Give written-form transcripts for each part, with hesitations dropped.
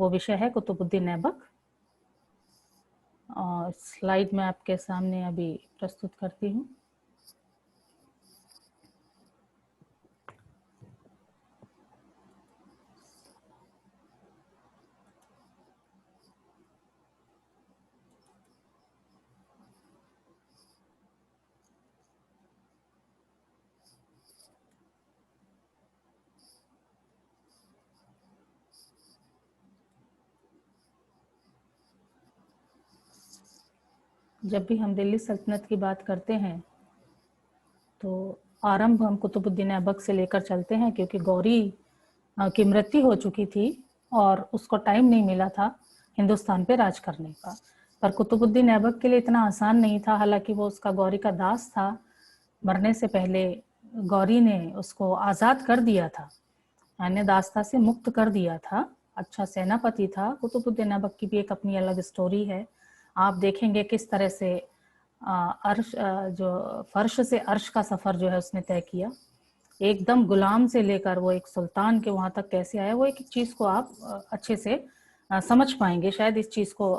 वो विषय है कुतुबुद्दीन ऐबक। और स्लाइड में आपके सामने अभी प्रस्तुत करती हूँ। जब भी हम दिल्ली सल्तनत की बात करते हैं तो आरंभ हम कुतुबुद्दीन ऐबक से लेकर चलते हैं, क्योंकि गौरी की मृत्यु हो चुकी थी और उसको टाइम नहीं मिला था हिंदुस्तान पे राज करने का। पर कुतुबुद्दीन ऐबक के लिए इतना आसान नहीं था, हालांकि वो उसका गौरी का दास था। मरने से पहले गौरी ने उसको आज़ाद कर दिया था, यानी दास्ता से मुक्त कर दिया था। अच्छा सेनापति था। कुतुबुद्दीन ऐबक की भी एक अपनी अलग स्टोरी है। आप देखेंगे किस तरह से अर्श जो फर्श से अर्श का सफ़र जो है उसने तय किया। एकदम गुलाम से लेकर वो एक सुल्तान के वहाँ तक कैसे आया, वो एक चीज़ को आप अच्छे से समझ पाएंगे शायद इस चीज़ को,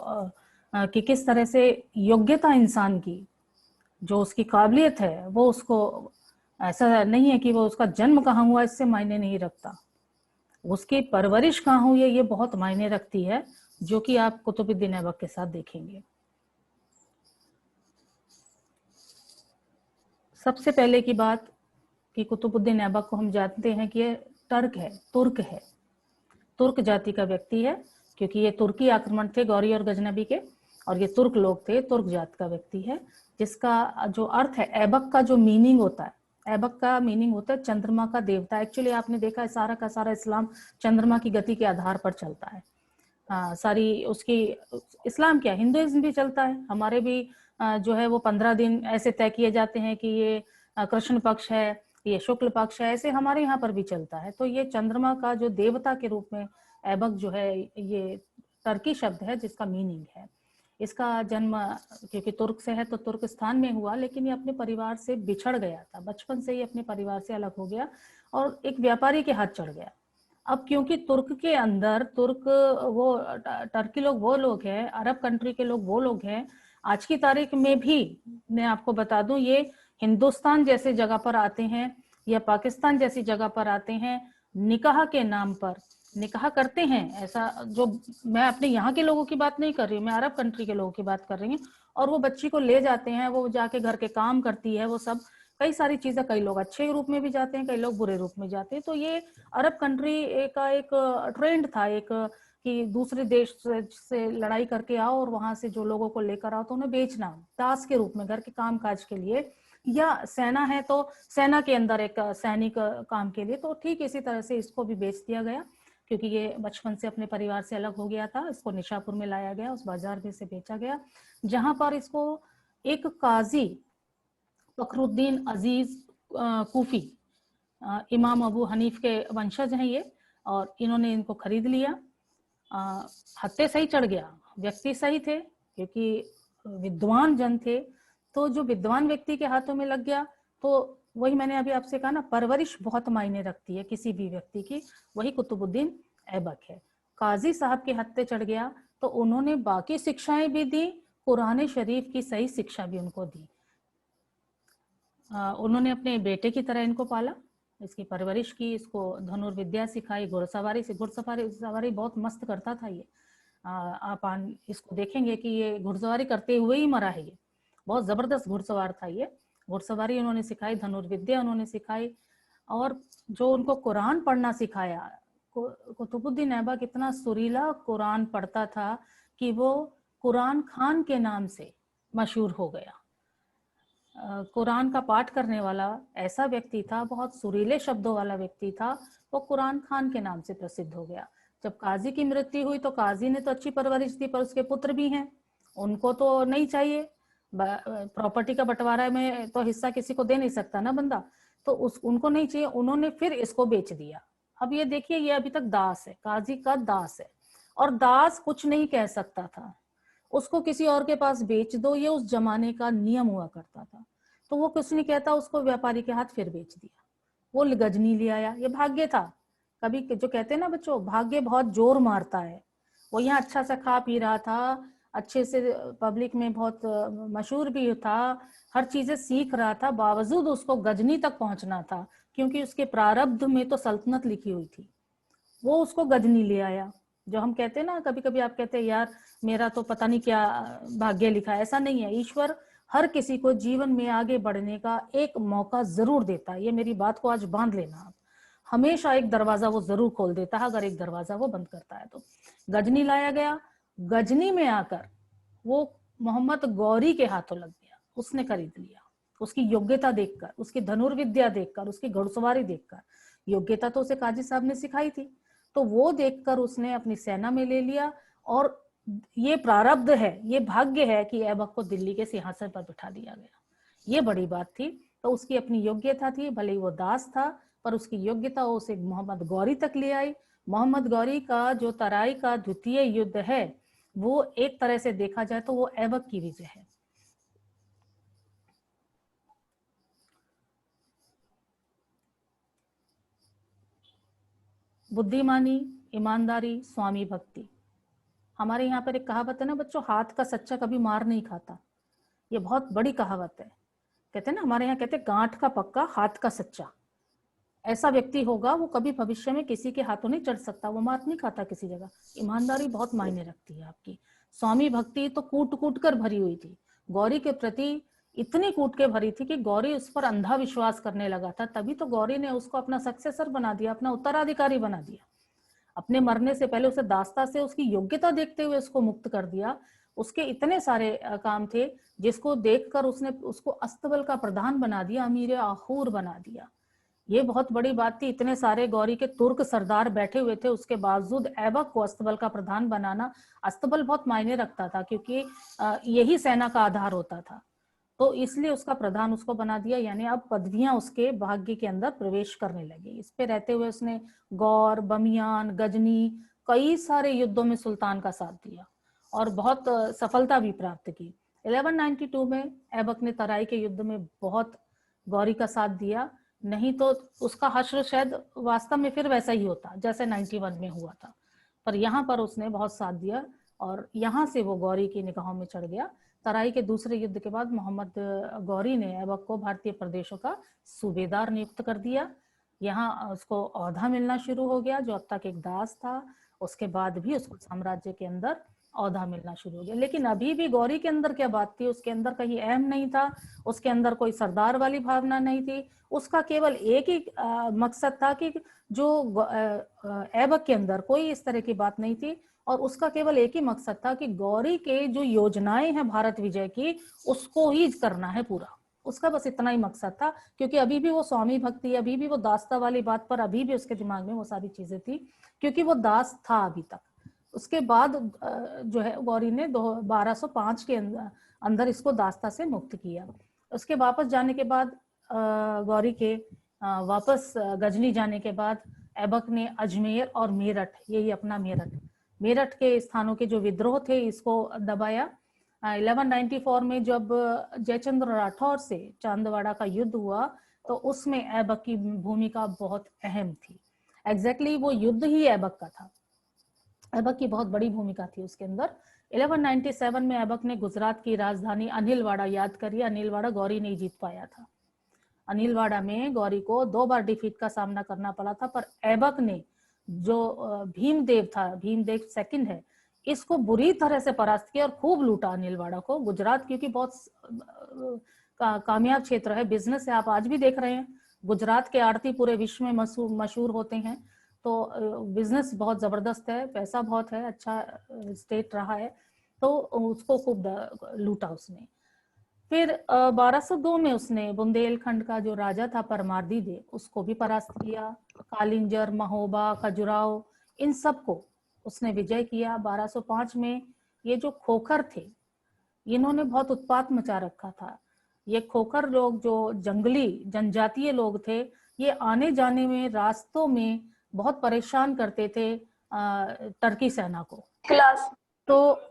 कि किस तरह से योग्यता इंसान की, जो उसकी काबिलियत है, वो उसको ऐसा नहीं है कि वो उसका जन्म कहाँ हुआ इससे मायने नहीं रखता, उसकी परवरिश कहाँ हुई है ये बहुत मायने रखती है, जो कि आप कुतुबुद्दीन ऐबक के साथ देखेंगे। सबसे पहले की बात कि कुतुबुद्दीन ऐबक को हम जानते हैं कि ये तुर्क है, तुर्क जाति का व्यक्ति है, क्योंकि ये तुर्की आक्रमण थे गौरी और गजनबी के, और ये तुर्क लोग थे, तुर्क जात का व्यक्ति है। जिसका जो अर्थ है, ऐबक का जो मीनिंग होता है, ऐबक का मीनिंग होता है चंद्रमा का देवता। एक्चुअली आपने देखा है सारा का सारा इस्लाम चंद्रमा की गति के आधार पर चलता है। सारी उसकी इस्लाम क्या, हिंदुइज्म भी चलता है। हमारे भी जो है वो 15 दिन ऐसे तय किए जाते हैं कि ये कृष्ण पक्ष है, ये शुक्ल पक्ष है, ऐसे हमारे यहाँ पर भी चलता है। तो ये चंद्रमा का जो देवता के रूप में ऐबक जो है, ये टर्की शब्द है जिसका मीनिंग है। इसका जन्म क्योंकि तुर्क से है तो तुर्कस्तान में हुआ, लेकिन ये अपने परिवार से बिछड़ गया था, बचपन से ही अपने परिवार से अलग हो गया और एक व्यापारी के हाथ चढ़ गया। अब क्योंकि तुर्क के अंदर, तुर्क वो टर्की लोग वो लोग हैं, अरब कंट्री के लोग वो लोग हैं, आज की तारीख में भी मैं आपको बता दूं, ये हिंदुस्तान जैसे जगह पर आते हैं या पाकिस्तान जैसी जगह पर आते हैं, निकाह के नाम पर निकाह करते हैं। ऐसा जो, मैं अपने यहाँ के लोगों की बात नहीं कर रही हूँ, मैं अरब कंट्री के लोगों की बात कर रही हूँ। और वो बच्ची को ले जाते हैं, वो जाके घर के काम करती है, वो सब कई सारी चीजें, कई लोग अच्छे रूप में भी जाते हैं, कई लोग बुरे रूप में जाते हैं। तो ये अरब कंट्री का एक ट्रेंड था, एक कि दूसरे देश से लड़ाई करके आओ और वहां से जो लोगों को लेकर आओ तो उन्हें बेचना दास के रूप में, घर के काम काज के लिए, या सेना है तो सेना के अंदर एक सैनिक काम के लिए। तो ठीक इसी तरह से इसको भी बेच दिया गया, क्योंकि ये बचपन से अपने परिवार से अलग हो गया था। इसको निशापुर में लाया गया, उस बाजार में से बेचा गया, जहां पर इसको एक काजी फखरुद्दीन अजीज कूफी, इमाम अबू हनीफ के वंशज हैं ये, और इन्होंने इनको खरीद लिया। हत्थे सही चढ़ गया, व्यक्ति सही थे क्योंकि विद्वान जन थे, तो जो विद्वान व्यक्ति के हाथों में लग गया, तो वही मैंने अभी आपसे कहा ना, परवरिश बहुत मायने रखती है किसी भी व्यक्ति की, वही कुतुबुद्दीन ऐबक है। काजी साहब के हत्थे चढ़ गया तो उन्होंने बाकी शिक्षाएं भी दी, कुरान शरीफ की सही शिक्षा भी उनको दी। उन्होंने अपने बेटे की तरह इनको पाला, इसकी परवरिश की, इसको धनुर्विद्या सिखाई, घुड़सवारी से, घुड़सवारी बहुत मस्त करता था ये। आप इसको देखेंगे कि ये घुड़सवारी करते हुए ही मरा है, ये बहुत जबरदस्त घुड़सवार था ये। घुड़सवारी उन्होंने सिखाई, धनुर्विद्या उन्होंने सिखाई, और जो उनको कुरान पढ़ना सिखाया, कुतुबुद्दीन ऐबक इतना सुरीला कुरान पढ़ता था कि वो कुरान खान के नाम से मशहूर हो गया। कुरान का पाठ करने वाला ऐसा व्यक्ति था, बहुत सुरीले शब्दों वाला व्यक्ति था, वो कुरान खान के नाम से प्रसिद्ध हो गया। जब काजी की मृत्यु हुई तो काजी ने तो अच्छी परवरिश दी, पर उसके पुत्र भी हैं, उनको तो नहीं चाहिए, प्रॉपर्टी का बंटवारा में तो हिस्सा किसी को दे नहीं सकता ना बंदा, तो उनको नहीं चाहिए, उन्होंने फिर इसको बेच दिया। अब ये देखिए, ये अभी तक दास है, काजी का दास है, और दास कुछ नहीं कह सकता था, उसको किसी और के पास बेच दो, ये उस जमाने का नियम हुआ करता था। तो वो कुछ नहीं कहता, उसको व्यापारी के हाथ फिर बेच दिया। वो गजनी ले आया, ये भाग्य था। कभी जो कहते हैं ना बच्चों, भाग्य बहुत जोर मारता है, वो यहाँ अच्छा सा खा पी रहा था, अच्छे से पब्लिक में बहुत मशहूर भी था, हर चीजें सीख रहा था, बावजूद उसको गजनी तक पहुंचना था क्योंकि उसके प्रारब्ध में तो सल्तनत लिखी हुई थी। वो उसको गजनी ले आया। जो हम कहते हैं ना, कभी कभी आप कहते हैं यार मेरा तो पता नहीं क्या भाग्य लिखा है, ऐसा नहीं है। ईश्वर हर किसी को जीवन में आगे बढ़ने का एक मौका जरूर देता है। ये मेरी बात को आज बांध लेना आप, हमेशा एक दरवाजा वो जरूर खोल देता है, अगर एक दरवाजा वो बंद करता है तो। गजनी लाया गया, गजनी में आकर वो मोहम्मद गौरी के हाथों लग गया, उसने खरीद लिया। उसकी योग्यता देखकर, उसकी धनुर्विद्या देखकर, उसकी घुड़सवारी देखकर, योग्यता तो उसे काजी साहब ने सिखाई थी, तो वो देखकर उसने अपनी सेना में ले लिया। और ये प्रारब्ध है, ये भाग्य है कि ऐबक को दिल्ली के सिंहासन पर बिठा दिया गया। ये बड़ी बात थी। तो उसकी अपनी योग्यता थी, भले ही वो दास था, पर उसकी योग्यता उसे मोहम्मद गौरी तक ले आई। मोहम्मद गौरी का जो तराई का द्वितीय युद्ध है, वो एक तरह से देखा जाए तो वो ऐबक की विजय है। बुद्धिमानी, ईमानदारी, स्वामी भक्ति। हमारे यहाँ पर एक कहावत है ना बच्चों, हाथ का सच्चा कभी मार नहीं खाता। ये बहुत बड़ी कहावत है। कहते हैं ना, हमारे यहाँ कहते हैं गांठ का पक्का, हाथ का सच्चा। ऐसा व्यक्ति होगा वो कभी भविष्य में किसी के हाथों नहीं चढ़ सकता, वो मार नहीं खाता किसी जगह। ईमानदारी बहुत मायने रखती है आपकी। स्वामी भक्ति तो कूट कूट कर भरी हुई थी, गौरी के प्रति इतनी कूट के भरी थी कि गौरी उस पर अंधा विश्वास करने लगा था। तभी तो गौरी ने उसको अपना सक्सेसर बना दिया, अपना उत्तराधिकारी बना दिया। अपने मरने से पहले उसे दास्ता से उसकी योग्यता देखते हुए उसको मुक्त कर दिया। उसके इतने सारे काम थे जिसको देखकर उसने उसको अस्तबल का प्रधान बना दिया, अमीर आखूर बना दिया। ये बहुत बड़ी बात थी। इतने सारे गौरी के तुर्क सरदार बैठे हुए थे, उसके बावजूद ऐबक को अस्तबल का प्रधान बनाना। अस्तबल बहुत मायने रखता था क्योंकि यही सेना का आधार होता था, तो इसलिए उसका प्रधान उसको बना दिया। यानी अब पदवियां उसके भाग्य के अंदर प्रवेश करने लगी। इस पे रहते हुए उसने गौर, बमियान, गजनी, कई सारे युद्धों में सुल्तान का साथ दिया और बहुत सफलता भी प्राप्त की। 1192 में ऐबक ने तराई के युद्ध में बहुत गौरी का साथ दिया, नहीं तो उसका हश्र शायद वास्तव में फिर वैसा ही होता जैसे 91 में हुआ था। पर यहाँ पर उसने बहुत साथ दिया और यहाँ से वो गौरी की निगाहों में चढ़ गया। तराई के दूसरे युद्ध के बाद मोहम्मद गौरी ने ऐबक को भारतीय प्रदेशों का सूबेदार नियुक्त कर दिया। यहाँ उसको औहदा मिलना शुरू हो गया, जो अब तक एक दास था। उसके बाद भी उसको साम्राज्य के अंदर औहदा मिलना शुरू हो गया। लेकिन अभी भी गौरी के अंदर क्या बात थी, उसके अंदर कहीं अहम नहीं था, उसके अंदर कोई सरदार वाली भावना नहीं थी। उसका केवल एक ही मकसद था कि जो ऐबक के अंदर कोई इस तरह की बात नहीं थी, और उसका केवल एक ही मकसद था कि गौरी के जो योजनाएं हैं भारत विजय की, उसको ही करना है पूरा। उसका बस इतना ही मकसद था, क्योंकि अभी भी वो स्वामी भक्ति, अभी भी वो दास्ता वाली बात पर अभी भी उसके दिमाग में वो सारी चीजें थी, क्योंकि वो दास था अभी तक। उसके बाद जो है गौरी ने 1205 के अंदर इसको दास्ता से मुक्त किया। उसके वापस जाने के बाद गौरी के वापस गजनी जाने के बाद ऐबक ने अजमेर और मेरठ, यही अपना मेरठ के स्थानों के जो विद्रोह थे इसको दबाया। 1194 में जब जयचंद्र राठौर से चांदवाड़ा का युद्ध हुआ तो उसमें ऐबक की भूमिका बहुत अहम थी। एग्जैक्टली वो युद्ध ही ऐबक का था, ऐबक की बहुत बड़ी भूमिका थी उसके अंदर। 1197 में ऐबक ने गुजरात की राजधानी अनिलवाड़ा, याद करिए अनिलवाड़ा गौरी नहीं जीत पाया था। अनिलवाड़ा में गौरी को 2 बार डिफीट का सामना करना पड़ा था, पर ऐबक ने जो भीमदेव था, भीमदेव सेकंड है, इसको बुरी तरह से परास्त किया और खूब लूटा अनिलवाड़ा को। गुजरात क्योंकि बहुत कामयाब क्षेत्र है, बिजनेस है, आप आज भी देख रहे हैं गुजरात के आड़ती पूरे विश्व में मशहूर होते हैं, तो बिजनेस बहुत जबरदस्त है, पैसा बहुत है, अच्छा स्टेट रहा है, तो उसको खूब लूटा उसने। फिर 1202 में उसने बुंदेलखंड का जो राजा था परमार्दी, उसको भी परास्त किया। कालिंजर, महोबा, खजुराहो, इन सबको उसने विजय किया। 1205 में ये जो खोखर थे, इन्होंने बहुत उत्पात मचा रखा था। ये खोखर लोग जो जंगली जनजातीय लोग थे, ये आने जाने में रास्तों में बहुत परेशान करते थे टर्की सेना को। क्लास तो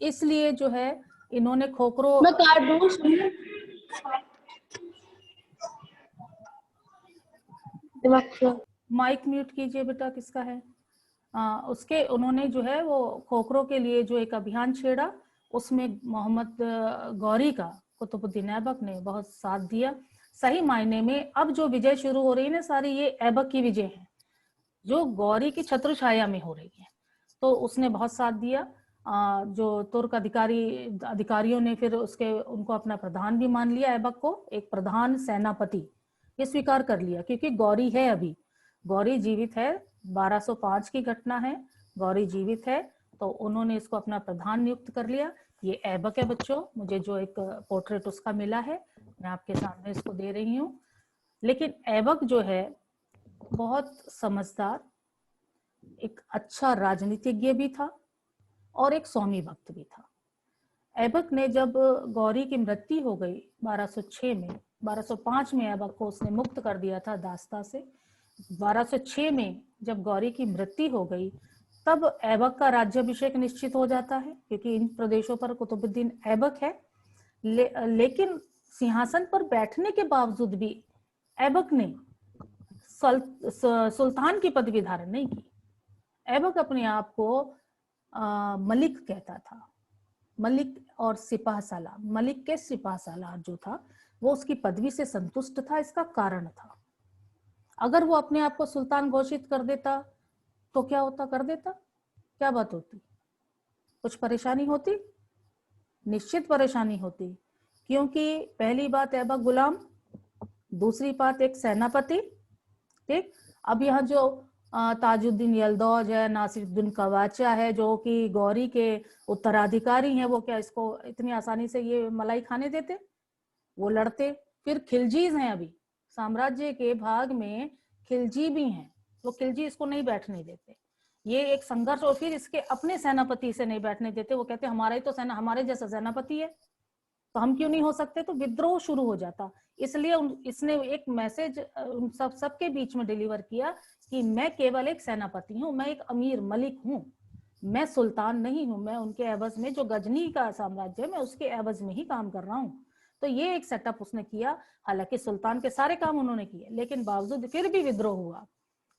इसलिए जो है इन्होंने खोखरों, मैं काट दूं, माइक म्यूट कीजिए बेटा, किसका है? उसके उन्होंने जो है वो खोखरों के लिए जो एक अभियान छेड़ा, उसमें मोहम्मद गौरी का कुतुबुद्दीन ऐबक ने बहुत साथ दिया। सही मायने में अब जो विजय शुरू हो रही है ना सारी, ये ऐबक की विजय है जो गौरी की छत्र छाया में हो रही है। तो उसने बहुत साथ दिया। जो तुर्क अधिकारियों ने फिर उनको अपना प्रधान भी मान लिया, ऐबक को एक प्रधान सेनापति ये स्वीकार कर लिया, क्योंकि गौरी है, अभी गौरी जीवित है, 1205 की घटना है, गौरी जीवित है, तो उन्होंने इसको अपना प्रधान नियुक्त कर लिया। ये ऐबक है बच्चों, मुझे जो एक पोर्ट्रेट उसका मिला है, मैं आपके सामने इसको दे रही हूँ। लेकिन ऐबक जो है बहुत समझदार, एक अच्छा राजनीतिज्ञ भी था और एक स्वामी भक्त भी था। ऐबक ने जब गौरी की मृत्यु हो गई 1206 में, 1205 में ऐबक को उसने मुक्त कर दिया था दास्ता से। 1206 में जब गौरी की मृत्यु हो गई तब ऐबक का राज्याभिषेक निश्चित हो जाता है, क्योंकि इन प्रदेशों पर कुतुबुद्दीन ऐबक है। लेकिन सिंहासन पर बैठने के बावजूद भी ऐबक ने सुल्तान की पदवी धारण नहीं की। ऐबक अपने आप को मलिक कहता था, मलिक और सिपाह सालार, मलिक के सिपाह सालार जो था वो उसकी पदवी से संतुष्ट था। इसका कारण था, अगर वो अपने आप को सुल्तान घोषित कर देता तो क्या होता, कर देता, क्या बात होती, कुछ परेशानी होती, निश्चित परेशानी होती। क्योंकि पहली बात ऐबक गुलाम, दूसरी बात एक सेनापति, ठीक। अब यहाँ जो ताजुद्दीन यल्दौज है, नासिरुद्दीन कवाचा है, जो कि गौरी के उत्तराधिकारी हैं, वो क्या इसको इतनी आसानी से ये मलाई खाने देते? वो लड़ते। फिर खिलजीज हैं, अभी साम्राज्य के भाग में खिलजी भी हैं, वो खिलजी इसको नहीं बैठने देते, ये एक संघर्ष। और फिर इसके अपने सेनापति से नहीं बैठने देते, वो कहते हमारा ही तो हमारे जैसा सेनापति है तो हम क्यों नहीं हो सकते, तो विद्रोह शुरू हो जाता। इसलिए इसने एक मैसेज उन सबके बीच में डिलीवर किया कि मैं केवल एक सेनापति हूँ, मैं एक अमीर मलिक हूँ, मैं सुल्तान नहीं हूँ, मैं उनके एवज में जो गजनी का साम्राज्य है मैं उसके एवज में ही काम कर रहा हूँ। तो ये एक सेटअप उसने किया। हालांकि सुल्तान के सारे काम उन्होंने किए, लेकिन बावजूद फिर भी विद्रोह हुआ,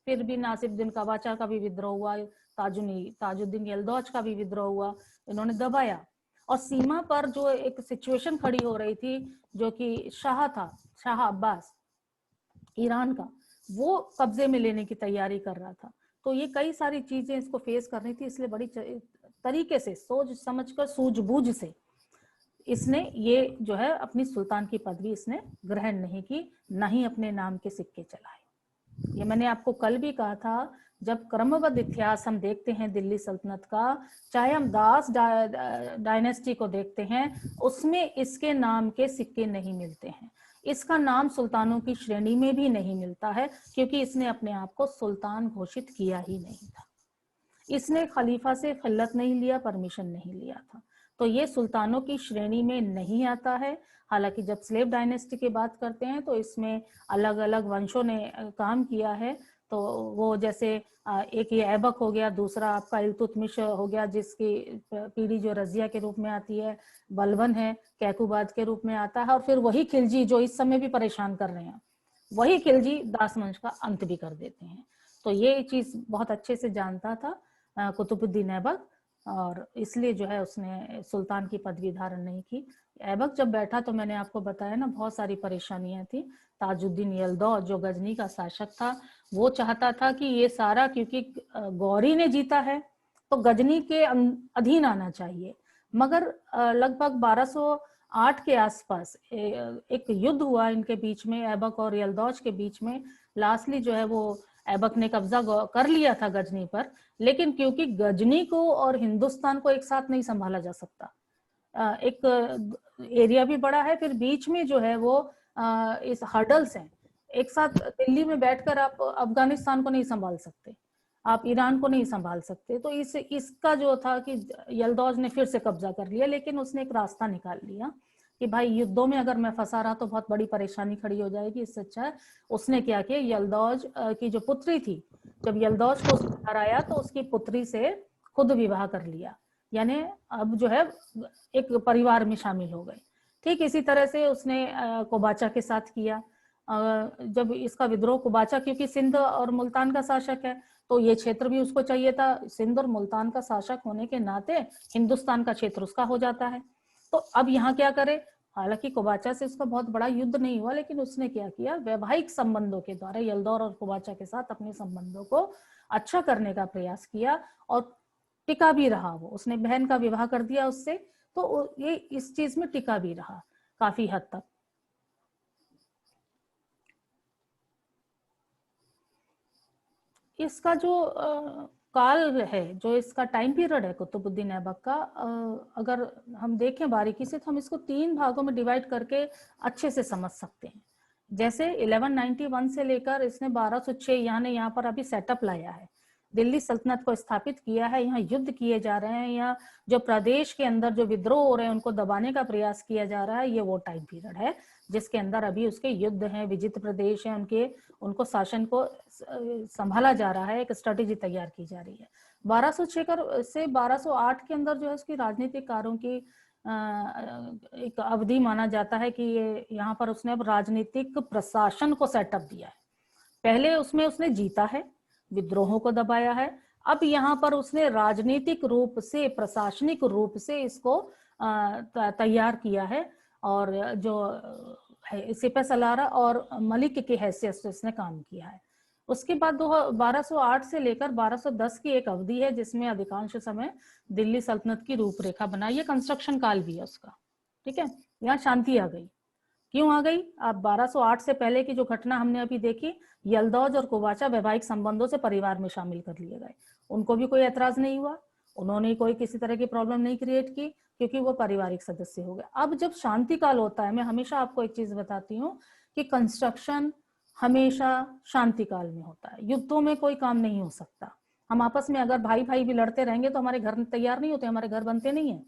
फिर भी नासिरुद्दीन कवाचा का भी विद्रोह हुआ, ताजुद्दीन यल्दौज का भी विद्रोह हुआ, इन्होंने दबाया। और सीमा पर जो एक सिचुएशन खड़ी हो रही थी, जो कि शाह था, शाह अब्बास ईरान का, वो कब्जे में लेने की तैयारी कर रहा था। तो ये कई सारी चीजें इसको फेस करनी थी, इसलिए बड़ी तरीके से सोच समझकर सूझबूझ से इसने ये जो है अपनी सुल्तान की पदवी इसने ग्रहण नहीं की, न ही अपने नाम के सिक्के चलाए। ये मैंने आपको कल भी कहा था, जब क्रमबद्ध इतिहास हम देखते हैं दिल्ली सल्तनत का, चाहे हम दास डायनेस्टी को देखते हैं, उसमें इसके नाम के सिक्के नहीं मिलते हैं, इसका नाम सुल्तानों की श्रेणी में भी नहीं मिलता है, क्योंकि इसने अपने आप को सुल्तान घोषित किया ही नहीं था। इसने खलीफा से खिल्लत नहीं लिया, परमिशन नहीं लिया था, तो ये सुल्तानों की श्रेणी में नहीं आता है। हालांकि जब स्लेव डायनेस्टी की बात करते हैं तो इसमें अलग अलग वंशों ने काम किया है। तो वो जैसे एक ये ऐबक हो गया, दूसरा आपका इल्तुतमिश हो गया जिसकी पीढ़ी जो रजिया के रूप में आती है, बलबन है कैकुबाद के रूप में आता है, और फिर वही खिलजी जो इस समय भी परेशान कर रहे हैं, वही खिलजी दास वंश का अंत भी कर देते हैं। तो ये चीज बहुत अच्छे से जानता था कुतुबुद्दीन ऐबक, और इसलिए जो है उसने सुल्तान की पदवी धारण नहीं की। ऐबक जब बैठा तो मैंने आपको बताया ना, बहुत सारी परेशानियां थी। ताजुद्दीन यल्दौज जो गजनी का शासक था, वो चाहता था कि ये सारा, क्योंकि गौरी ने जीता है तो गजनी के अधीन आना चाहिए, मगर लगभग 1208 के आसपास एक युद्ध हुआ इनके बीच में, ऐबक और यल्दौज के बीच में। लास्टली जो है वो ऐबक ने कब्जा कर लिया था गजनी पर, लेकिन क्योंकि गजनी को और हिंदुस्तान को एक साथ नहीं संभाला जा सकता, एक एरिया भी बड़ा है, फिर बीच में जो है वो इस हर्डल्स हैं, एक साथ दिल्ली में बैठकर आप अफगानिस्तान को नहीं संभाल सकते, आप ईरान को नहीं संभाल सकते। तो इसका जो था कि यल्दौज ने फिर से कब्जा कर लिया, लेकिन उसने एक रास्ता निकाल लिया कि भाई युद्धों में अगर मैं फंसा रहा तो बहुत बड़ी परेशानी खड़ी हो जाएगी, इससे अच्छा है। उसने क्या किया, यल्दौज की जो पुत्री थी, जब यल्दौज को उसने हराया तो उसकी पुत्री से खुद विवाह कर लिया, यानी अब जो है एक परिवार में शामिल हो गए। ठीक इसी तरह से उसने कोबाचा के साथ किया। जब इसका विद्रोह, कोबाचा क्योंकि सिंध और मुल्तान का शासक है, तो ये क्षेत्र भी उसको चाहिए था। सिंध और मुल्तान का शासक होने के नाते हिंदुस्तान का क्षेत्र उसका हो जाता है। तो अब यहाँ क्या करे, हालांकि कुबाचा से उसका बहुत बड़ा युद्ध नहीं हुआ, लेकिन उसने क्या किया, वैवाहिक संबंधों के द्वारा यलदौर और कुबाचा के साथ अपने संबंधों को अच्छा करने का प्रयास किया, और टिका भी रहा। वो उसने बहन का विवाह कर दिया उससे, तो ये इस चीज में टिका भी रहा काफी हद तक। इसका जो काल है, जो इसका टाइम पीरियड है कुतुबुद्दीन ऐबक का, अगर हम देखें बारीकी से तो हम इसको 3 भागों में डिवाइड करके अच्छे से समझ सकते हैं। जैसे 1191 से लेकर इसने 1206 यानी यहाँ पर अभी सेटअप लाया है, दिल्ली सल्तनत को स्थापित किया है, यहाँ युद्ध किए जा रहे हैं, या जो प्रदेश के अंदर जो विद्रोह हो रहे हैं उनको दबाने का प्रयास किया जा रहा है, ये वो टाइम पीरियड है जिसके अंदर अभी उसके युद्ध हैं, विजित प्रदेश हैं उनके, उनको शासन को संभाला जा रहा है, एक स्ट्रेटेजी तैयार की जा रही है। 1206 से 1208 के अंदर जो है उसकी राजनीतिक कार्यों की एक अवधि माना जाता है कि ये यहाँ पर उसने अब राजनीतिक प्रशासन को सेटअप दिया है। पहले उसमें उसने जीता है, विद्रोहों को दबाया है, अब यहाँ पर उसने राजनीतिक रूप से, प्रशासनिक रूप से इसको तैयार किया है, और जो है सिपह सलारा और मलिक की हैसियत से इसने काम किया है। उसके बाद 1208 से लेकर 1210 की एक अवधि है जिसमें अधिकांश समय दिल्ली सल्तनत की रूपरेखा बनाई, ये कंस्ट्रक्शन काल भी है उसका, ठीक है। यहाँ शांति आ गई, क्यों आ गई? अब 1208 से पहले की जो घटना हमने अभी देखी, यलदौज और कुबाचा वैवाहिक संबंधों से परिवार में शामिल कर लिए गए, उनको भी कोई एतराज नहीं हुआ, उन्होंने कोई किसी तरह की प्रॉब्लम नहीं क्रिएट की, क्योंकि वो पारिवारिक सदस्य हो गए। अब जब शांति काल होता है, मैं हमेशा आपको एक चीज बताती हूँ कि कंस्ट्रक्शन हमेशा शांति काल में होता है, युद्धों में कोई काम नहीं हो सकता। हम आपस में अगर भाई भाई भी लड़ते रहेंगे तो हमारे घर तैयार नहीं होते, हमारे घर बनते नहीं है।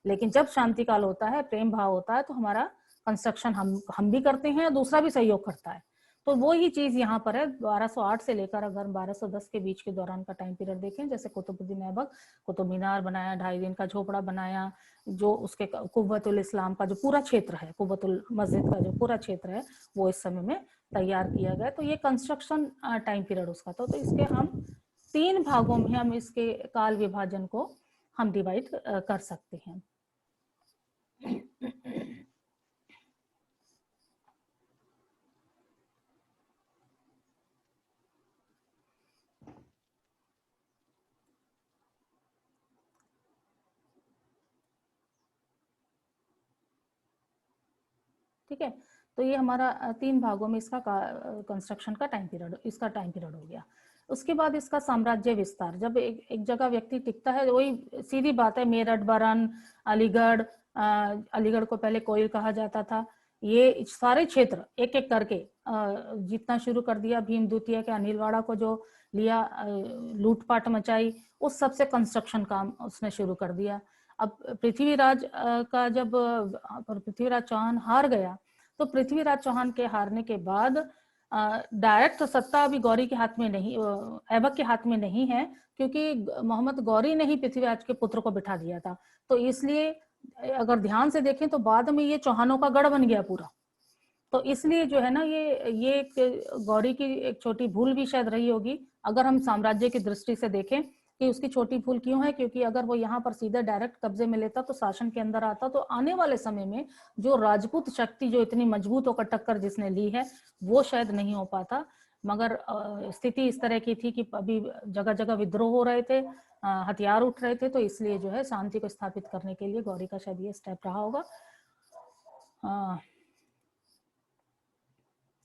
लेकिन जब शांति काल होता है, प्रेम भाव होता है, तो हमारा कंस्ट्रक्शन हम भी करते हैं, दूसरा भी सहयोग करता है। तो वो ही चीज यहाँ पर है। 1208 से लेकर अगर 1210 के बीच के दौरान का टाइम पीरियड देखें, जैसे कुतुबुद्दीन ऐबक कुतुब मीनार बनाया, 2.5 दिन का झोपड़ा बनाया, जो उसके कुव्वतुल इस्लाम का जो पूरा क्षेत्र है, कुव्वतुल मस्जिद का जो पूरा क्षेत्र है, वो इस समय में तैयार किया गया। तो ये कंस्ट्रक्शन टाइम पीरियड उसका था। तो इसके हम 3 भागों में हम इसके काल विभाजन को हम डिवाइड कर सकते हैं। ठीक है, तो ये हमारा 3 भागों में इसका कंस्ट्रक्शन का टाइम पीरियड, इसका टाइम पीरियड हो गया। उसके बाद इसका साम्राज्य विस्तार, जब एक जगह व्यक्ति टिकता है, वही सीधी बात है, मेरठ, बरन, अलीगढ़, अलीगढ़ को पहले कोयल कहा जाता था, ये सारे क्षेत्र एक एक करके जीतना शुरू कर दिया। भीम द्वितीय के अनिलवाड़ा को जो लिया, लूटपाट मचाई, उस सबसे कंस्ट्रक्शन काम उसने शुरू कर दिया। अब पृथ्वीराज का जब पृथ्वीराज चौहान हार गया, तो पृथ्वीराज चौहान के हारने के बाद डायरेक्ट सत्ता अभी गौरी के हाथ में नहीं, ऐबक के हाथ में नहीं है, क्योंकि मोहम्मद गौरी ने ही पृथ्वीराज के पुत्र को बिठा दिया था। तो इसलिए अगर ध्यान से देखें तो बाद में ये चौहानों का गढ़ बन गया पूरा। तो इसलिए जो है ना, ये एक गौरी की एक छोटी भूल भी शायद रही होगी, अगर हम साम्राज्य की दृष्टि से देखें कि उसकी छोटी भूल क्यों है, क्योंकि अगर वो यहाँ पर सीधे डायरेक्ट कब्जे में लेता तो शासन के अंदर आता, तो आने वाले समय में जो राजपूत शक्ति जो इतनी मजबूत होकर टक्कर जिसने ली है, वो शायद नहीं हो पाता। मगर स्थिति इस तरह की थी कि अभी जगह जगह विद्रोह हो रहे थे, हथियार उठ रहे थे, तो इसलिए जो है शांति को स्थापित करने के लिए गौरी का शायद ये स्टेप रहा होगा।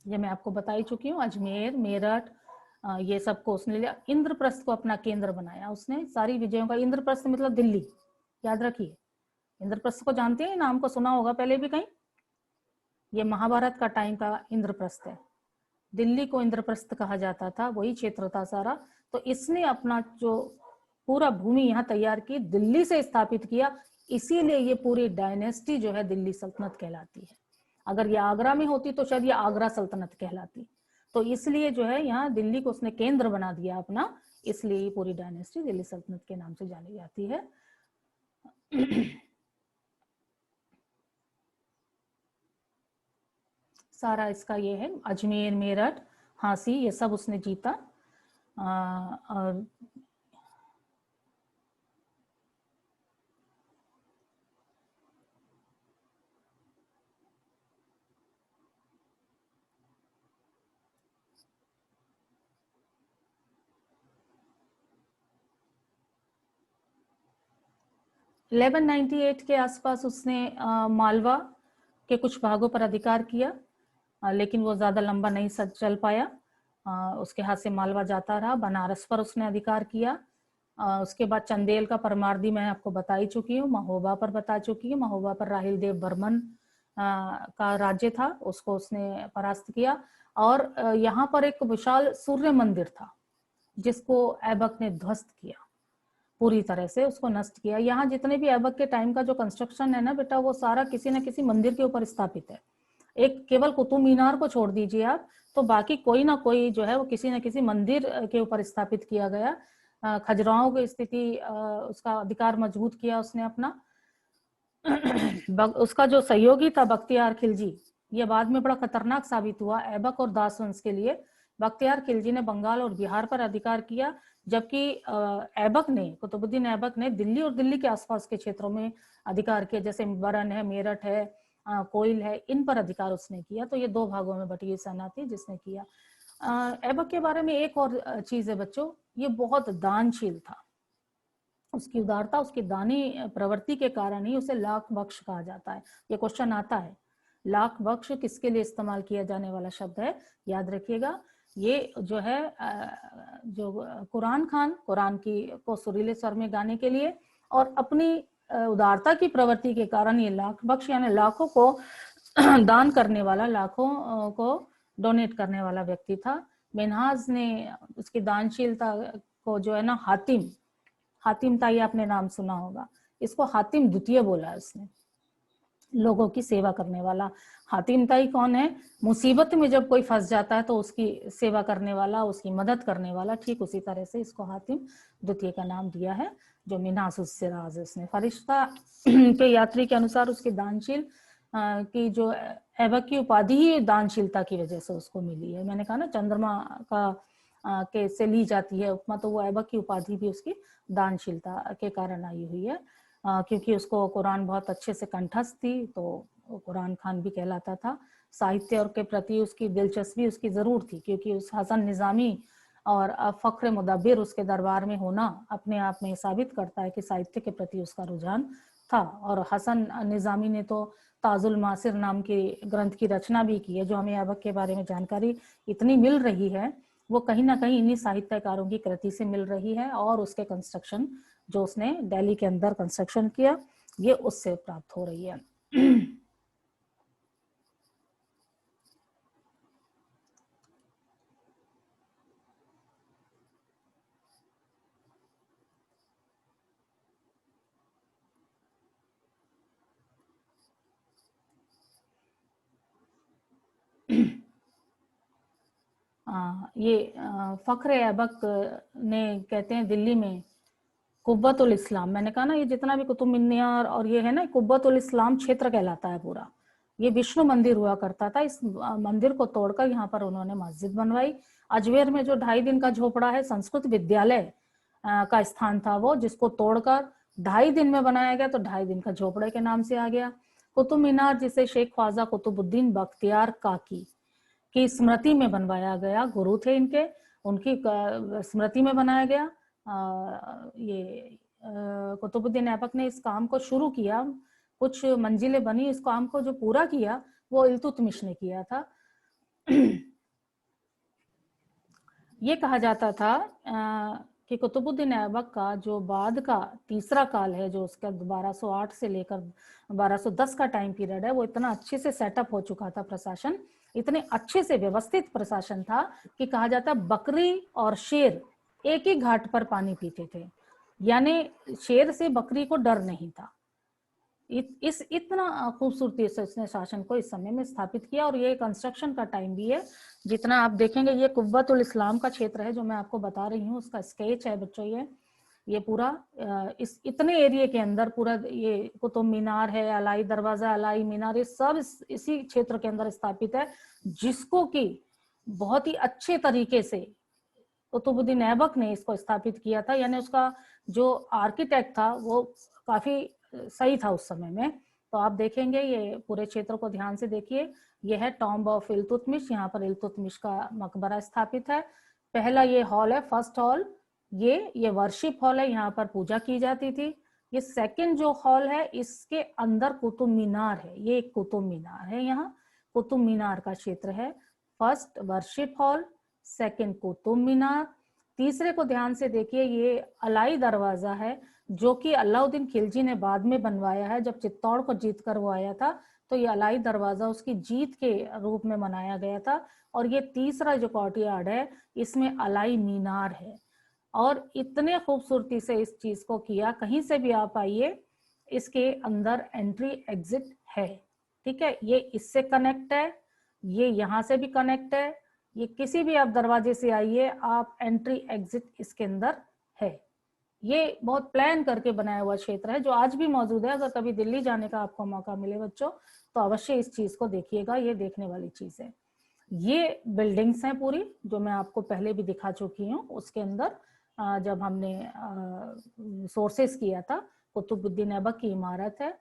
ये मैं आपको बता ही चुकी हूँ, अजमेर, मेरठ, ये सबको उसने लिया। इंद्रप्रस्थ को अपना केंद्र बनाया उसने, सारी विजयों का। इंद्रप्रस्थ मतलब दिल्ली, याद रखिए। इंद्रप्रस्थ को जानते हैं, नाम को सुना होगा पहले भी कहीं, ये महाभारत का टाइम का इंद्रप्रस्थ है। दिल्ली को इंद्रप्रस्थ कहा जाता था, वही क्षेत्र था सारा। तो इसने अपना जो पूरा भूमि यहाँ तैयार की, दिल्ली से स्थापित किया, इसीलिए ये पूरी डायनेस्टी जो है दिल्ली सल्तनत कहलाती है। अगर ये आगरा में होती तो शायद ये आगरा सल्तनत कहलाती। तो इसलिए जो है यहाँ दिल्ली को उसने केंद्र बना दिया अपना, इसलिए ये पूरी डायनेस्टी दिल्ली सल्तनत के नाम से जानी जाती है। सारा इसका ये है, अजमेर, मेरठ, झांसी, ये सब उसने जीता। और इलेवन 98 के आसपास उसने मालवा के कुछ भागों पर अधिकार किया, लेकिन वो ज्यादा लंबा नहीं चल पाया। उसके हाथ से मालवा जाता रहा। बनारस पर उसने अधिकार किया। उसके बाद चंदेल का परमार्दी मैं आपको बता ही चुकी हूँ, महोबा पर बता चुकी हूँ। महोबा पर राहिल देव बर्मन का राज्य था, उसको उसने परास्त किया। और यहाँ पर एक विशाल सूर्य मंदिर था जिसको ऐबक ने ध्वस्त किया, पूरी तरह से उसको नष्ट किया। यहाँ जितने भी ऐबक के टाइम का जो कंस्ट्रक्शन है ना बेटा, वो सारा किसी न किसी मंदिर के ऊपर स्थापित है। एक केवल कुतुब मीनार को छोड़ दीजिए आप, तो बाकी कोई ना कोई जो है वो किसी न किसी मंदिर के ऊपर स्थापित किया गया। खजुराहो की स्थिति, उसका अधिकार मजबूत किया उसने अपना। उसका जो सहयोगी था बख्तियार खिलजी, ये बाद में बड़ा खतरनाक साबित हुआ ऐबक और दास वंश के लिए। बख्तियार खिलजी ने बंगाल और बिहार पर अधिकार किया, जबकि ऐबक ने, कुतुबुद्दीन ऐबक ने दिल्ली और दिल्ली के आसपास के क्षेत्रों में अधिकार किया, जैसे बरन है, मेरठ है, कोयल है, इन पर अधिकार उसने किया। तो ये दो भागों में बटी हुई सेना थी जिसने किया। ऐबक के बारे में एक और चीज है बच्चों, ये बहुत दानशील था। उसकी उदारता, उसकी दानी प्रवृत्ति के कारण ही उसे लाख बख्श कहा जाता है। ये क्वेश्चन आता है, लाख बख्श किसके लिए इस्तेमाल किया जाने वाला शब्द है, याद रखिएगा। ये जो है जो कुरान खान, कुरान की को सुरीले स्वर में गाने के लिए और अपनी उदारता की प्रवृत्ति के कारण ये लाख बख्श यानी लाखों को दान करने वाला, लाखों को डोनेट करने वाला व्यक्ति था। मिन्हाज ने उसकी दानशीलता को जो है ना, हातिम ताई आपने नाम सुना होगा, इसको हातिम द्वितीय बोला उसने, लोगों की सेवा करने वाला। हातिम ताई कौन है? मुसीबत में जब कोई फंस जाता है तो उसकी सेवा करने वाला, उसकी मदद करने वाला। ठीक उसी तरह से इसको हातिम द्वितीय का नाम दिया है, जो मिन्हास उससे राज उसने। फरिश्ता के यात्री के अनुसार उसकी दानशील की जो ऐबक की उपाधि ही दानशीलता की वजह से उसको मिली है। मैंने कहा ना चंद्रमा का के से ली जाती है उपमा, तो वो ऐबक की उपाधि भी उसकी दानशीलता के कारण आई हुई है। क्योंकि उसको कुरान बहुत अच्छे से कंठस्थ थी, तो कुरान खान भी कहलाता था। साहित्य और के प्रति उसकी दिलचस्पी उसकी जरूर थी, क्योंकि उस हसन निजामी और फख्र मुदब्बिर उसके दरबार में होना अपने आप में साबित करता है कि साहित्य के प्रति उसका रुझान था। और हसन निजामी ने तो ताजुल मासिर नाम के ग्रंथ की रचना भी की है। जो हमें ऐबक के बारे में जानकारी इतनी मिल रही है, वो कहीं ना कहीं इन्हीं साहित्यकारों की कृति से मिल रही है, और उसके कंस्ट्रक्शन जो उसने दिल्ली के अंदर कंस्ट्रक्शन किया, ये उससे प्राप्त हो रही है। ये फख्र ऐबक ने, कहते हैं दिल्ली में कुब्बतुल इस्लाम, मैंने कहा ना ये जितना भी कुतुब मीनार और ये है ना, कुब्बतुल इस्लाम क्षेत्र कहलाता है पूरा। ये विष्णु मंदिर हुआ करता था। इस मंदिर को तोड़कर यहाँ पर उन्होंने मस्जिद बनवाई। अजमेर में जो 2.5 दिन का झोपड़ा है, संस्कृत विद्यालय का स्थान था वो, जिसको तोड़कर 2.5 दिन में बनाया गया, तो 2.5 दिन का झोपड़े के नाम से आ गया। कुतुब मीनार जिसे शेख ख्वाजा कुतुबुद्दीन बख्तियार काकी की स्मृति में बनवाया गया, गुरु थे इनके, उनकी स्मृति में बनाया गया। ये कुतुबुद्दीन ऐबक ने इस काम को शुरू किया, कुछ मंजिलें बनी, इस काम को जो पूरा किया वो इल्तुतमिश ने किया था। ये कहा जाता था कि कुतुबुद्दीन ऐबक का जो बाद का तीसरा काल है, जो उसका 1208 से लेकर 1210 का टाइम पीरियड है, वो इतना अच्छे से सेटअप हो चुका था प्रशासन, इतने अच्छे से व्यवस्थित प्रशासन था कि कहा जाता बकरी और शेर एक ही घाट पर पानी पीते थे, यानी शेर से बकरी को डर नहीं था। इस इतना खूबसूरती से उसने शासन को इस समय में स्थापित किया। और ये कंस्ट्रक्शन का टाइम भी है, जितना आप देखेंगे ये कुव्वतुल इस्लाम का क्षेत्र है जो मैं आपको बता रही हूँ, उसका स्केच है बच्चों। ये पूरा इस इतने एरिया के अंदर पूरा ये कुतुब मीनार है, अलाई दरवाजा, अलाई मीनार, ये सब इसी क्षेत्र के अंदर स्थापित है, जिसको कि बहुत ही अच्छे तरीके से कुतुबुद्दीन ऐबक ने इसको स्थापित किया था, यानी उसका जो आर्किटेक्ट था वो काफी सही था उस समय में। तो आप देखेंगे ये पूरे क्षेत्र को ध्यान से देखिए, ये है टॉम्ब ऑफ इल्तुतमिश, यहाँ पर इल्तुतमिश का मकबरा स्थापित है। पहला ये हॉल है, फर्स्ट हॉल, ये वर्शिप हॉल है, यहाँ पर पूजा की जाती थी। ये सेकंड जो हॉल है, इसके अंदर कुतुब मीनार है, ये एक कुतुब मीनार है, यहाँ कुतुब मीनार का क्षेत्र है। First worship hall, second Qutub Minar. तीसरे को ध्यान से देखिए, ये अलाई दरवाजा है जो कि अलाउद्दीन खिलजी ने बाद में बनवाया है। जब चित्तौड़ को जीत कर वो आया था तो ये अलाई दरवाजा उसकी जीत के रूप में मनाया गया था। और ये तीसरा जो कोर्टयार्ड है, इसमें अलाई मीनार है। और इतने खूबसूरती से इस चीज को किया, कहीं से भी आप आइए, इसके अंदर एंट्री एग्जिट है, ठीक है। ये इससे कनेक्ट है, ये यहाँ से भी कनेक्ट है, ये किसी भी आप दरवाजे से आइए, आप एंट्री एग्जिट इसके अंदर है। ये बहुत प्लान करके बनाया हुआ क्षेत्र है जो आज भी मौजूद है। अगर कभी दिल्ली जाने का आपको मौका मिले बच्चों, तो अवश्य इस चीज को देखिएगा, ये देखने वाली चीज है। ये बिल्डिंग्स हैं पूरी, जो मैं आपको पहले भी दिखा चुकी हूँ। उसके अंदर जब हमने सोर्सेस किया था, कुतुबुद्दीन ऐबक की इमारत है।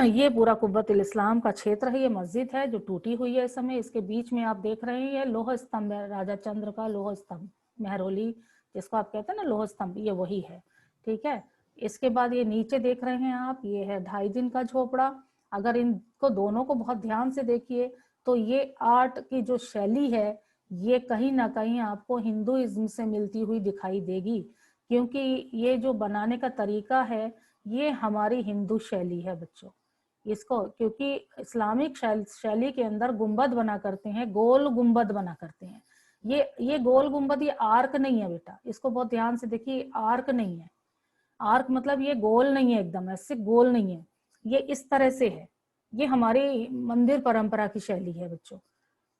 ये पूरा कुव्वतुल इस्लाम का क्षेत्र है। ये मस्जिद है जो टूटी हुई है इस समय। इसके बीच में आप देख रहे हैं, ये लोह स्तंभ है, राजा चंद्र का लोह स्तंभ, मेहरौली जिसको आप कहते हैं ना, लोह स्तंभ, ये वही है, ठीक है। इसके बाद ये नीचे देख रहे हैं आप, ये है 2.5 दिन का झोपड़ा। अगर इनको दोनों को बहुत ध्यान से देखिए तो ये आर्ट की जो शैली है, ये कहीं ना कहीं आपको हिंदुइज्म से मिलती हुई दिखाई देगी, क्योंकि ये जो बनाने का तरीका है, ये हमारी हिंदू शैली है बच्चों। इसको, क्योंकि इस्लामिक शैली के अंदर गुंबद बना करते हैं, गोल गुंबद बना करते हैं। ये गोल गुंबद, ये आर्क नहीं है बेटा, इसको बहुत ध्यान से देखिए, आर्क नहीं है। आर्क मतलब ये गोल नहीं है, एकदम ऐसे गोल नहीं है, ये इस तरह से है। ये हमारी मंदिर परंपरा की शैली है बच्चों,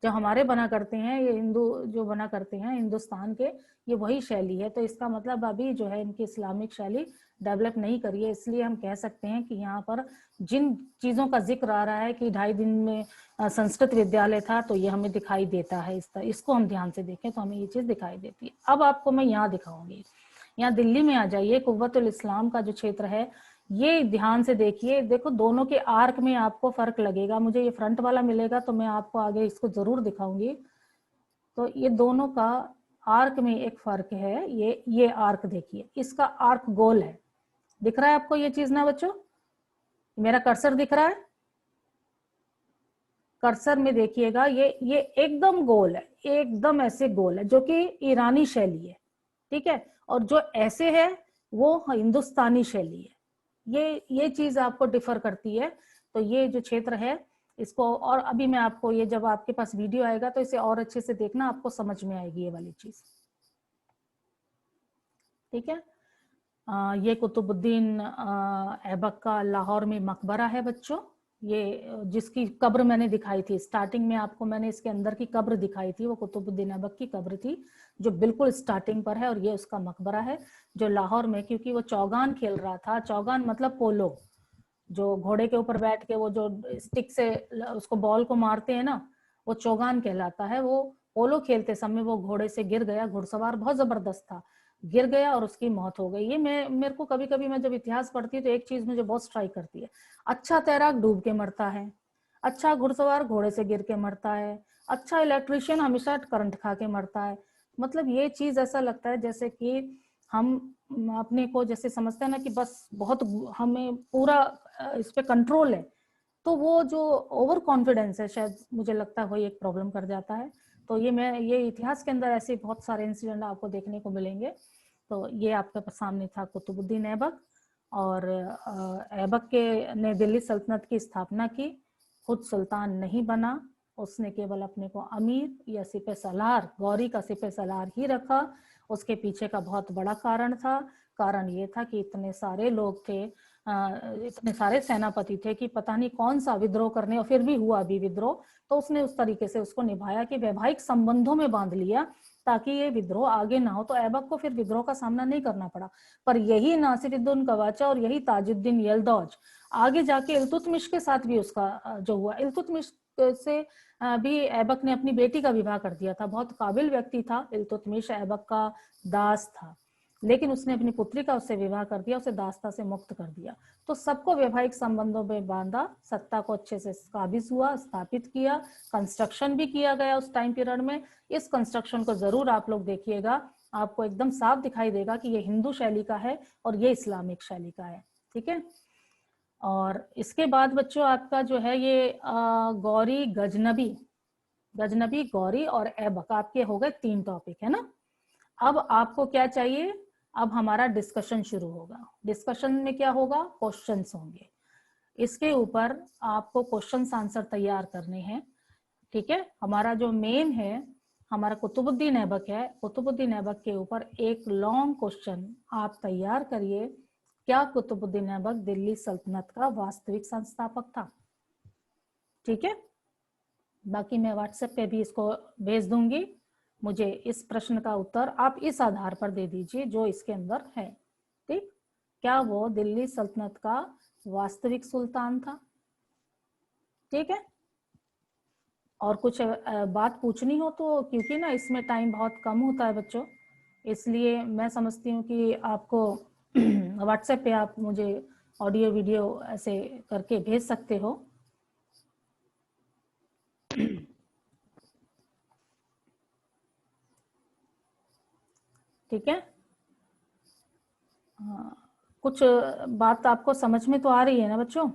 जो हमारे बना करते हैं, ये हिंदू जो बना करते हैं हिंदुस्तान के, ये वही शैली है। तो इसका मतलब अभी जो है इनकी इस्लामिक शैली डेवलप नहीं करी है। इसलिए हम कह सकते हैं कि यहाँ पर जिन चीजों का जिक्र आ रहा है कि 2.5 दिन में संस्कृत विद्यालय था, तो ये हमें दिखाई देता है। इसको हम ध्यान से देखें तो हमें ये चीज दिखाई देती है। अब आपको मैं यहाँ दिखाऊंगी, यहाँ दिल्ली में आ जाइए, कुव्वतुल इस्लाम का जो क्षेत्र है, ये ध्यान से देखिए। देखो दोनों के आर्क में आपको फर्क लगेगा। मुझे ये फ्रंट वाला मिलेगा तो मैं आपको आगे इसको जरूर दिखाऊंगी। तो ये दोनों का आर्क में एक फर्क है। ये आर्क देखिए, इसका आर्क गोल है, दिख रहा है आपको ये चीज ना बच्चों? मेरा कर्सर दिख रहा है? कर्सर में देखिएगा, ये एकदम गोल है, एकदम ऐसे गोल है, जो कि ईरानी शैली है, ठीक है। और जो ऐसे है वो हिंदुस्तानी शैली है। ये चीज आपको डिफर करती है। तो ये जो क्षेत्र है इसको, और अभी मैं आपको, ये जब आपके पास वीडियो आएगा तो इसे और अच्छे से देखना, आपको समझ में आएगी ये वाली चीज, ठीक है। ये कुतुबुद्दीन ऐबक का लाहौर में मकबरा है बच्चों। ये जिसकी कब्र मैंने दिखाई थी स्टार्टिंग में, आपको मैंने इसके अंदर की कब्र दिखाई थी, वो कुतुबुद्दीन ऐबक की कब्र थी जो बिल्कुल स्टार्टिंग पर है। और ये उसका मकबरा है जो लाहौर में, क्योंकि वो चौगान खेल रहा था। चौगान मतलब पोलो, जो घोड़े के ऊपर बैठ के वो जो स्टिक से उसको बॉल को मारते हैं ना, वो चौगान कहलाता है। वो पोलो खेलते समय वो घोड़े से गिर गया, घुड़सवार बहुत जबरदस्त था, गिर गया और उसकी मौत हो गई। ये मेरे को कभी कभी मैं जब इतिहास पढ़ती हूँ तो एक चीज मुझे बहुत स्ट्राइक करती है, अच्छा तैराक डूब के मरता है, अच्छा घुड़सवार घोड़े से गिर के मरता है, अच्छा इलेक्ट्रिशियन हमेशा करंट खा के मरता है। मतलब ये चीज ऐसा लगता है जैसे कि हम अपने को जैसे समझते हैं ना कि बस बहुत हमें पूरा इस पे कंट्रोल है। तो वो जो ओवर कॉन्फिडेंस है, शायद मुझे लगता है वही एक प्रॉब्लम कर जाता है। तो ये इतिहास के अंदर ऐसे बहुत सारे इंसिडेंट आपको देखने को मिलेंगे। तो ये आपके सामने था कुतुबुद्दीन ऐबक। और ऐबक के ने दिल्ली सल्तनत की स्थापना की, खुद सुल्तान नहीं बना, उसने केवल अपने को अमीर या सिपह सलार, गौरी का सिपह सलार ही रखा। उसके पीछे का बहुत बड़ा कारण था। कारण ये था कि इतने सारे लोग थे, इतने सारे सेनापति थे कि पता नहीं कौन सा विद्रोह करने, और फिर भी हुआ भी विद्रोह। तो उसने उस तरीके से उसको निभाया कि वैवाहिक संबंधों में बांध लिया ताकि ये विद्रोह आगे ना हो। तो ऐबक को फिर विद्रोह का सामना नहीं करना पड़ा। पर यही नासिरुद्दीन कवाचा और यही ताजुद्दीन यलदौज आगे जाके इल्तुतमिश के साथ भी उसका जो हुआ, इल्तुतमिश से भी ऐबक ने अपनी बेटी का विवाह कर दिया था। बहुत काबिल व्यक्ति था, इल्तुतमिश ऐबक का दास था, लेकिन उसने अपनी पुत्री का उससे विवाह कर दिया, उसे दासता से मुक्त कर दिया। तो सबको वैवाहिक संबंधों में बांधा, सत्ता को अच्छे से काबिज हुआ, स्थापित किया, कंस्ट्रक्शन भी किया गया उस टाइम पीरियड में। इस कंस्ट्रक्शन को जरूर आप लोग देखिएगा, आपको एकदम साफ दिखाई देगा कि ये हिंदू शैली का है और ये इस्लामिक शैली का है। ठीक है। और इसके बाद बच्चों आपका जो है ये गौरी, गजनबी, गजनबी, गौरी और ऐबक, आपके हो गए 3 टॉपिक, है ना। अब आपको क्या चाहिए, अब हमारा डिस्कशन शुरू होगा। डिस्कशन में क्या होगा, क्वेश्चंस होंगे, इसके ऊपर आपको क्वेश्चंस आंसर तैयार करने हैं। ठीक है। हमारा जो मेन है, हमारा कुतुबुद्दीन ऐबक है, कुतुबुद्दीन ऐबक के ऊपर एक लॉन्ग क्वेश्चन आप तैयार करिए। क्या कुतुबुद्दीन ऐबक दिल्ली सल्तनत का वास्तविक संस्थापक था? ठीक है। बाकी मैं व्हाट्सएप पे भी इसको भेज दूंगी। मुझे इस प्रश्न का उत्तर आप इस आधार पर दे दीजिए जो इसके अंदर है। ठीक, क्या वो दिल्ली सल्तनत का वास्तविक सुल्तान था? ठीक है। और कुछ बात पूछनी हो तो, क्योंकि ना इसमें टाइम बहुत कम होता है बच्चों, इसलिए मैं समझती हूँ कि आपको व्हाट्सएप पे आप मुझे ऑडियो वीडियो ऐसे करके भेज सकते हो। ठीक है। हाँ, कुछ बात आपको समझ में तो आ रही है ना बच्चों?